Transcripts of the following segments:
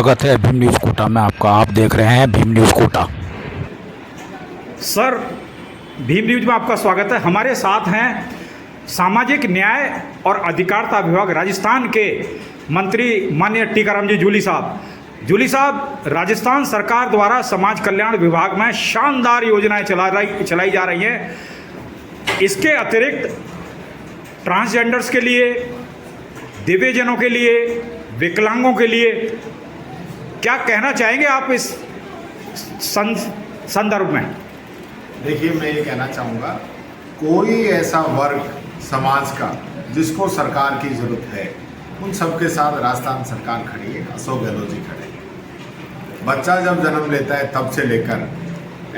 स्वागत है भीम न्यूज़ कोटा में आपका। आप देख रहे हैं Bhim news Kota. Sir, Bhim news में आपका स्वागत है। हमारे साथ हैं सामाजिक न्याय और अधिकारिता विभाग राजस्थान के मंत्री माननीय टीकाराम जी जूली साहब। जूली साहब, राजस्थान सरकार द्वारा समाज कल्याण विभाग में शानदार योजनाएं चलाई जा रही हैं। इसके अतिरिक्त ट्रांसजेंडर्स के लिए, दिव्यजनों के लिए, विकलांगों के लिए क्या कहना चाहेंगे आप इस संदर्भ में? देखिए, मैं ये कहना चाहूँगा, कोई ऐसा वर्ग समाज का जिसको सरकार की ज़रूरत है, उन सबके साथ राजस्थान सरकार खड़ी है। अशोक गहलोत जी खड़े हैं। बच्चा जब जन्म लेता है तब से लेकर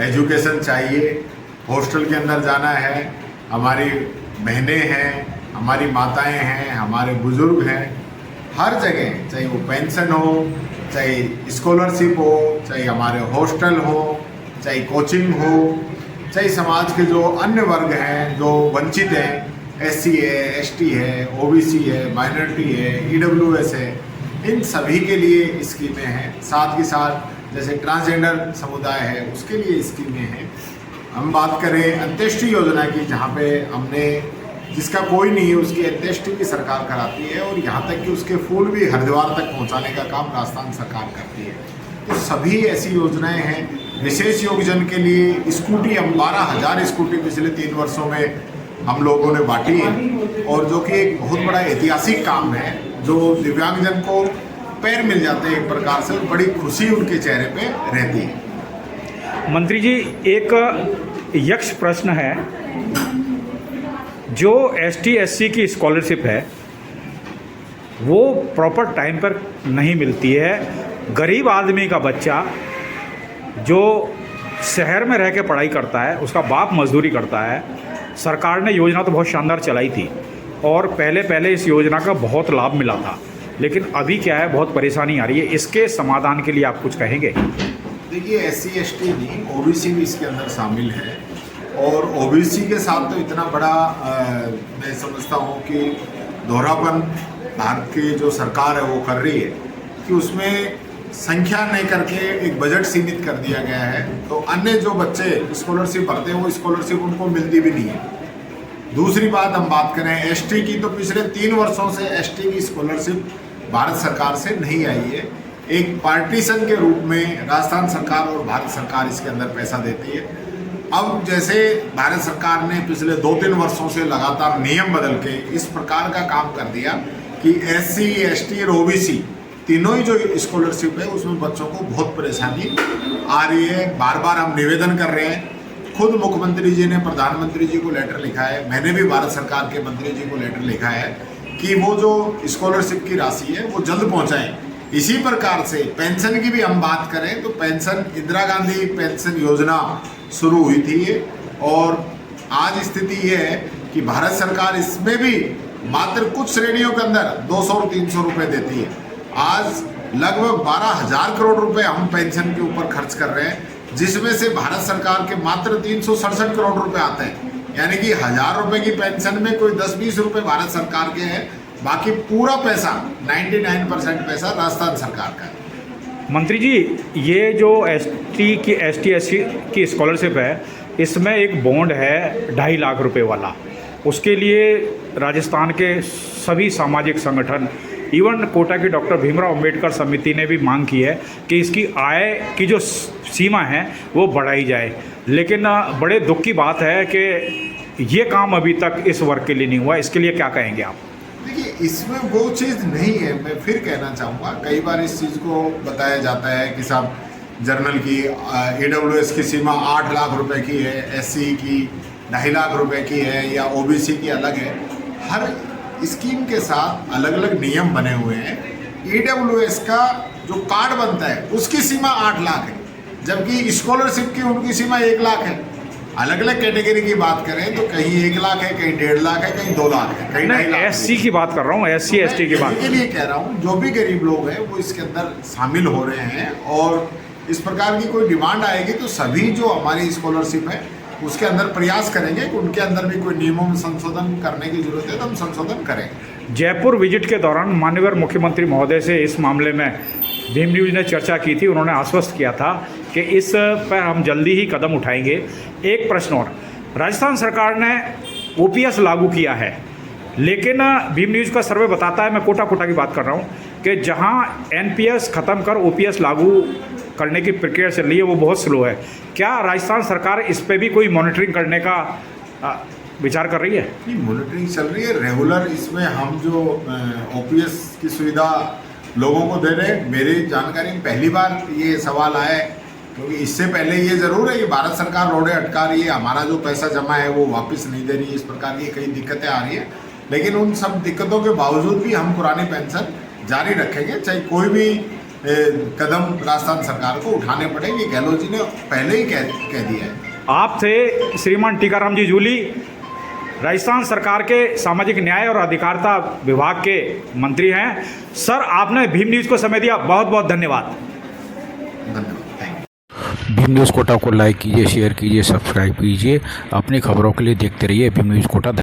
एजुकेशन चाहिए, हॉस्टल के अंदर जाना है, हमारी बहनें हैं, हमारी माताएं हैं, हमारे बुजुर्ग हैं, हर जगह, चाहे वो पेंशन हो, चाहे स्कॉलरशिप हो, चाहे हमारे हॉस्टल हो, चाहे कोचिंग हो, चाहे समाज के जो अन्य वर्ग हैं जो वंचित हैं, एससी है, एसटी है, ओबीसी है, माइनॉरिटी है, ईडब्ल्यूएस है, इन सभी के लिए स्कीमें हैं। साथ ही साथ जैसे ट्रांसजेंडर समुदाय है उसके लिए स्कीमें हैं। हम बात करें अंत्येष्टि योजना की, जहाँ पे हमने जिसका कोई नहीं है उसकी अंत्येष्टि भी सरकार कराती है, और यहाँ तक कि उसके फूल भी हरिद्वार तक पहुँचाने का काम राजस्थान सरकार करती है। तो सभी ऐसी योजनाएं हैं। विशेष योगजन के लिए स्कूटी, हम 12,000 स्कूटी पिछले 3 वर्षों में हम लोगों ने बांटी है, और जो कि एक बहुत बड़ा ऐतिहासिक काम है, जो दिव्यांगजन को पैर मिल जाते हैं एक प्रकार से, बड़ी खुशी उनके चेहरे पे रहती है। मंत्री जी, एक यक्ष प्रश्न है। जो एसटी एससी की स्कॉलरशिप है वो प्रॉपर टाइम पर नहीं मिलती है। गरीब आदमी का बच्चा जो शहर में रह के पढ़ाई करता है, उसका बाप मजदूरी करता है। सरकार ने योजना तो बहुत शानदार चलाई थी, और पहले इस योजना का बहुत लाभ मिला था, लेकिन अभी क्या है, बहुत परेशानी आ रही है। इसके समाधान के लिए आप कुछ कहेंगे? देखिए, एससी एसटी नहीं, ओबीसी भी इसके अंदर शामिल है, और ओबीसी के साथ तो इतना बड़ा मैं समझता हूँ कि दोहरापन भारत की जो सरकार है वो कर रही है कि उसमें संख्या नहीं करके एक बजट सीमित कर दिया गया है। तो अन्य जो बच्चे स्कॉलरशिप भरते हैं वो स्कॉलरशिप उनको मिलती भी नहीं है। दूसरी बात, हम बात करें एसटी की, तो पिछले 3 वर्षों से एसटी की स्कॉलरशिप भारत सरकार से नहीं आई है। एक पार्टीशन के रूप में राजस्थान सरकार और भारत सरकार इसके अंदर पैसा देती है। अब जैसे भारत सरकार ने पिछले 2-3 वर्षों से लगातार नियम बदल के इस प्रकार का काम कर दिया कि एससी, एसटी और ओबीसी तीनों ही जो स्कॉलरशिप है उसमें बच्चों को बहुत परेशानी आ रही है। बार बार हम निवेदन कर रहे हैं। खुद मुख्यमंत्री जी ने प्रधानमंत्री जी को लेटर लिखा है, मैंने भी भारत सरकार के मंत्री जी को लेटर लिखा है कि वो जो स्कॉलरशिप की राशि है वो जल्द पहुँचाएँ। इसी प्रकार से पेंशन की भी हम बात करें तो पेंशन, इंदिरा गांधी पेंशन योजना शुरू हुई थी, और आज स्थिति ये है कि भारत सरकार इसमें भी मात्र कुछ श्रेणियों के अंदर 200 और 300 रुपये देती है। आज लगभग 12,000 करोड़ रुपए हम पेंशन के ऊपर खर्च कर रहे हैं, जिसमें से भारत सरकार के मात्र 367 करोड़ रुपए आते हैं। यानी कि 1,000 रुपये की पेंशन में कोई 10-20 रुपये भारत सरकार के हैं, बाकी पूरा पैसा 99% पैसा राजस्थान सरकार का है। मंत्री जी, ये जो एसटी एससी की स्कॉलरशिप है, इसमें एक बॉन्ड है 2.5 लाख रुपए वाला। उसके लिए राजस्थान के सभी सामाजिक संगठन, इवन कोटा की डॉक्टर भीमराव अंबेडकर समिति ने भी मांग की है कि इसकी आय की जो सीमा है वो बढ़ाई जाए। लेकिन बड़े दुख की बात है कि ये काम अभी तक इस वर्ग के लिए नहीं हुआ। इसके लिए क्या कहेंगे आप? देखिए, इसमें वो चीज़ नहीं है। मैं फिर कहना चाहूँगा, कई बार इस चीज़ को बताया जाता है कि साहब जर्नल की ईडब्ल्यूएस की सीमा 8 लाख रुपए की है, एससी की 2.5 लाख रुपए की है, या ओबीसी की अलग है। हर स्कीम के साथ अलग अलग नियम बने हुए हैं। ईडब्ल्यूएस का जो कार्ड बनता है उसकी सीमा 8 लाख है, जबकि स्कॉलरशिप की उनकी सीमा 1 लाख है। अलग अलग कैटेगरी की बात करें तो कहीं 1 लाख है, कहीं 1.5 लाख है, कहीं 2 लाख है, कहीं 2.5 लाख। एससी की बात कर रहा हूँ, एससी एसटी की बात के लिए कह रहा हूँ, जो भी गरीब लोग हैं वो इसके अंदर शामिल हो रहे हैं, और इस प्रकार की कोई डिमांड आएगी तो सभी जो हमारी स्कॉलरशिप है उसके अंदर प्रयास करेंगे कि उनके अंदर भी कोई नियमों में संशोधन करने की जरूरत है तो हम संशोधन करेंगे। जयपुर विजिट के दौरान माननीय मुख्यमंत्री महोदय से इस मामले में भीम न्यूज़ ने चर्चा की थी, उन्होंने आश्वस्त किया था कि इस पर हम जल्दी ही कदम उठाएंगे। एक प्रश्न और, राजस्थान सरकार ने ओपीएस लागू किया है, लेकिन भीम न्यूज़ का सर्वे बताता है, मैं कोटा कोटा की बात कर रहा हूँ, कि जहाँ एनपीएस ख़त्म कर ओपीएस लागू करने की प्रक्रिया चल रही है वो बहुत स्लो है। क्या राजस्थान सरकार इस पे भी कोई मॉनिटरिंग करने का विचार कर रही है? नहीं, मॉनिटरिंग चल रही है रेगुलर। इसमें हम जो ओपीएस की सुविधा लोगों को दे रहे हैं, मेरी जानकारी में पहली बार ये सवाल आया है, क्योंकि इससे पहले ये ज़रूर है कि भारत सरकार रोडे अटका रही है, हमारा जो पैसा जमा है वो वापस नहीं दे रही है, इस प्रकार की कई दिक्कतें आ रही है। लेकिन उन सब दिक्कतों के बावजूद भी हम पुरानी पेंशन जारी रखेंगे, चाहे कोई भी कदम राजस्थान सरकार को उठाने पड़ेंगे। गहलोत जी ने पहले ही कह दिया है। आप थे श्रीमान टीकाराम जी जूली, राजस्थान सरकार के सामाजिक न्याय और अधिकारिता विभाग के मंत्री हैं। सर, आपने भीम न्यूज़ को समय दिया, बहुत बहुत धन्यवाद। धन्यवाद, thank you. Bhim news Kota को लाइक कीजिए, शेयर कीजिए, सब्सक्राइब कीजिए। अपनी खबरों के लिए देखते रहिए भीम न्यूज़ कोटा।